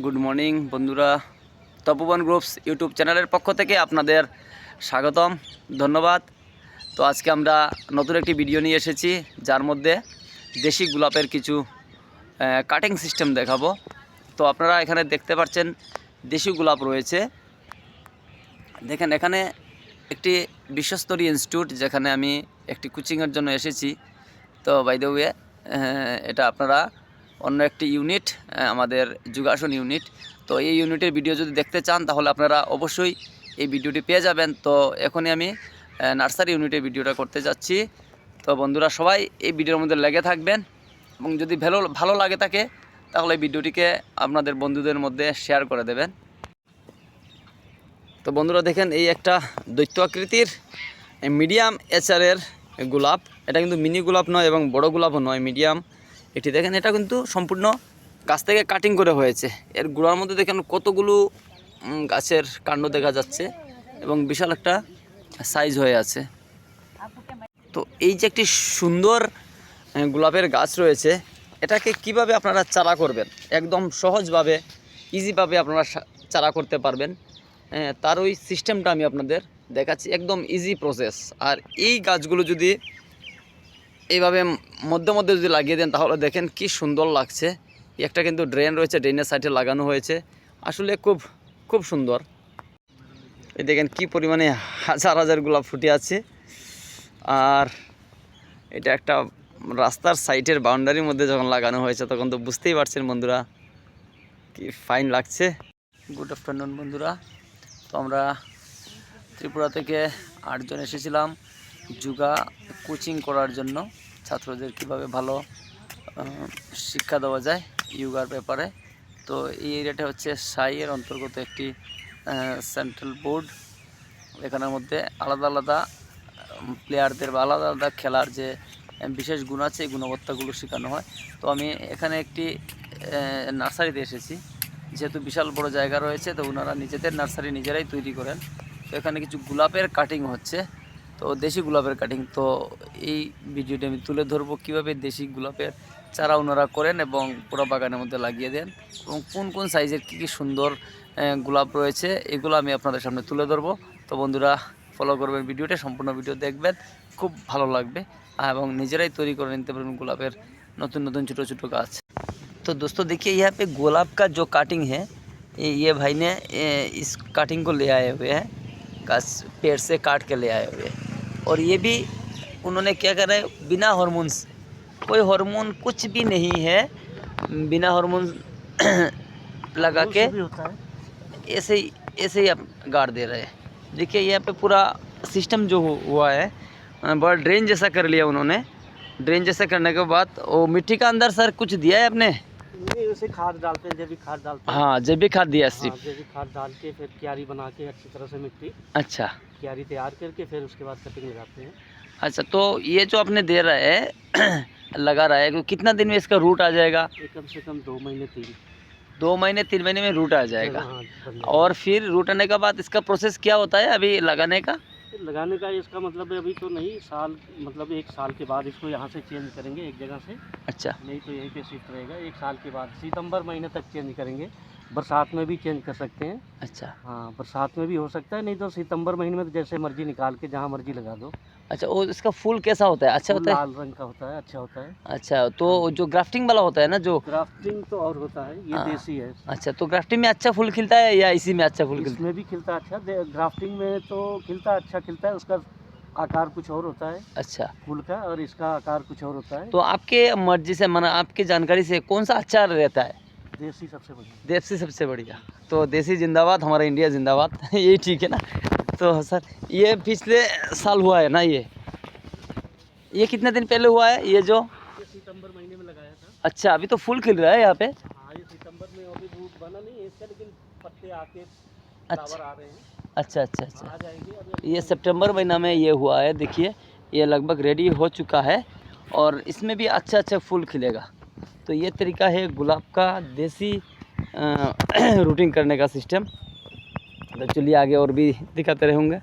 Good morning বন্ধুরা, তপোবন groups YouTube চ্যানেলের পক্ষ থেকে আপনাদের স্বাগতম, ধন্যবাদ। তো আজকে আমরা নতুন একটি ভিডিও নিয়ে এসেছি, যার মধ্যে দেশি গোলাপের কিছু কাটিং সিস্টেম দেখাবো। তো আপনারা এখানে দেখতে পাচ্ছেন দেশি গোলাপ রয়েছে। দেখেন এখানে একটি বিশ্বস্তরীয় ইনস্টিটিউট, যেখানে আমি একটি কোচিংয়ের জন্য এসেছি। তো বাই দ্য ওয়ে, এটা আপনারা অন্য একটি ইউনিট, আমাদের যোগাসন ইউনিট। তো এই ইউনিটের ভিডিও যদি দেখতে চান তাহলে আপনারা অবশ্যই এই ভিডিওটি পেয়ে যাবেন। তো এখনই আমি নার্সারি ইউনিটের ভিডিওটা করতে যাচ্ছি। তো বন্ধুরা সবাই এই ভিডিওর মধ্যে লেগে থাকবেন, এবং যদি ভালো লাগে থাকে তাহলে এই ভিডিওটিকে আপনাদের বন্ধুদের মধ্যে শেয়ার করে দেবেন। তো বন্ধুরা দেখেন, এই একটা দৈত্য আকৃতির মিডিয়াম এচারের গোলাপ। এটা কিন্তু মিনি গোলাপ নয় এবং বড় গোলাপও নয়, মিডিয়াম। এটি দেখেন, এটা কিন্তু সম্পূর্ণ গাছ থেকে কাটিং করে হয়েছে। এর গোড়ার মধ্যে দেখেন কতগুলো গাছের কাণ্ড দেখা যাচ্ছে এবং বিশাল একটা সাইজ হয়ে আছে। তো এই যে একটি সুন্দর গোলাপের গাছ রয়েছে, এটাকে কিভাবে আপনারা চারা করবেন, একদম সহজভাবে ইজিভাবে আপনারা চারা করতে পারবেন, তার ওই সিস্টেমটা আমি আপনাদের দেখাচ্ছি। একদম ইজি প্রসেস। আর এই গাছগুলো যদি এইভাবে মধ্যে মধ্যে যদি লাগিয়ে দেন তাহলে দেখেন কি সুন্দর লাগছে। একটা কিন্তু ড্রেন রয়েছে, ড্রেনের সাইডে লাগানো হয়েছে, আসলে খুব সুন্দর। এই দেখেন কি পরিমাণে হাজার হাজার গোলাপ ফুটে আছে। আর এটা একটা রাস্তার সাইডের বাউন্ডারির মধ্যে যখন লাগানো হয়েছে তখন তো বুঝতেই পারছেন বন্ধুরা কি ফাইন লাগছে। গুড আফটারনুন বন্ধুরা। তো আমরা ত্রিপুরা থেকে 8 জন এসেছিলাম যোগা কোচিং করার জন্য, ছাত্রদের কিভাবে ভালো শিক্ষা দেওয়া যায় যোগার ব্যাপারে। তো এই এরিয়াটা হচ্ছে সাইয়ের অন্তর্গত একটি সেন্ট্রাল বোর্ড। এখানের মধ্যে আলাদা আলাদা প্লেয়ারদের বা আলাদা আলাদা খেলার যে বিশেষ গুণ আছে, এই গুণবত্তাগুলো শেখানো হয়। তো আমি এখানে একটি নার্সারিতে এসেছি, যেহেতু বিশাল বড় জায়গা রয়েছে, তো ওনারা নিজেদের নার্সারি নিজেরাই তৈরি করেন। তো এখানে কিছু গোলাপের কাটিং হচ্ছে, তো দেশি গোলাপের কাটিং। তো এই ভিডিওটি আমি তুলে ধরবো কীভাবে দেশি গোলাপের চারা ওনারা করেন এবং পুরো বাগানের মধ্যে লাগিয়ে দেন, এবং কোন কোন সাইজের কী সুন্দর গোলাপ রয়েছে, এগুলো আমি আপনাদের সামনে তুলে ধরবো। তো বন্ধুরা ফলো করবেন ভিডিওটা, সম্পূর্ণ ভিডিও দেখবেন, খুব ভালো লাগবে এবং নিজেরাই তৈরি করে নিতে পারবেন গোলাপের नतून नतून छोटो छोटो गाछ। तो दोस्तों देखिए, यहाँ पे गुलाब का जो काटिंग है, ये भाई ने इस काटिंग को ले आए हुए हैं, गाछ पेड़ से काट के ले आए हुए हैं। और ये भी उन्होंने क्या करा है, बिना हार्मोन्स, कोई हार्मोन कुछ भी नहीं है, बिना हार्मोन लगा के ऐसे ही आप गाड़ दे रहे हैं। देखिए यहाँ पे पूरा सिस्टम जो हुआ है, बड़ा ड्रेन जैसा कर लिया उन्होंने। ड्रेन जैसा करने के बाद वो मिट्टी का अंदर सर कुछ दिया है आपने? नहीं, उसे खाद डालते हैं, जैविक खाद डालते हैं। हाँ, जैविक खाद दिया हाँ, सिर्फ। जैविक खाद डाल के फिर क्यारी बना के अच्छी तरह से मिट्टी अच्छा क्यारी तैयार करके फिर उसके बाद कटिंग लगाते हैं। अच्छा, तो ये जो आपने दे रहा है लगा रहा है, तो कितना दिन में इसका रूट आ जाएगा? ये कम से कम 2 महीने 2 महीने 3 महीने में रूट आ जाएगा। हाँ, और फिर रूट आने के बाद इसका प्रोसेस क्या होता है अभी लगाने का? फिर लगाने का इसका मतलब है अभी तो नहीं, साल मतलब 1 साल के बाद इसको यहाँ से चेंज करेंगे एक जगह से, अच्छा नहीं तो यहीं पे शिफ्ट रहेगा। 1 साल के बाद सितंबर महीने तक चेंज करेंगे। बरसात में भी चेंज कर सकते हैं। अच्छा हाँ, बरसात में भी हो सकता है, नहीं तो सितंबर महीने में तो जैसे मर्जी निकाल के जहाँ मर्जी लगा दो। अच्छा, वो इसका फूल कैसा होता है? अच्छा फूल होता है? लाल रंग का होता है, अच्छा होता है। अच्छा, तो जो ग्राफ्टिंग वाला होता है ना, जो ग्राफ्टिंग तो और होता है, ये हाँ। देसी है। अच्छा, तो ग्राफ्टिंग में अच्छा फूल खिलता है या इसी में अच्छा फूल खिलता इसमें भी खिलता अच्छा, ग्राफ्टिंग में तो खिलता अच्छा खिलता है, उसका आकार कुछ और होता है है? अच्छा, फूल का, और इसका आकार कुछ और होता है। तो आपके मर्जी से, माना आपकी जानकारी से कौन सा अच्छा रहता है? देसी सबसे बढ़िया। देसी सबसे बढ़िया। तो देसी जिंदाबाद, हमारा इंडिया जिंदाबाद। यही ठीक है ना? तो सर ये पिछले साल हुआ है ना? ये कितने दिन पहले हुआ है ये जो? ये सितंबर महीने में लगाया था। अच्छा, अभी तो फूल खिल रहा है यहाँ पे। हाँ, ये सितंबर में अभी रूट बना नहीं है इसका, लेकिन पत्ते आके अच्छा फ्लावर आ रहे हैं, अच्छा अच्छा अच्छा, आ जाएंगे अभी। ये सितंबर महीना में ये हुआ है। देखिए ये लगभग रेडी हो चुका है और इसमें भी अच्छा अच्छा फूल खिलेगा। तो ये तरीका है गुलाब का देसी रूटिंग करने का सिस्टम। तो चलिए आगे और भी दिखाते रहेंगे।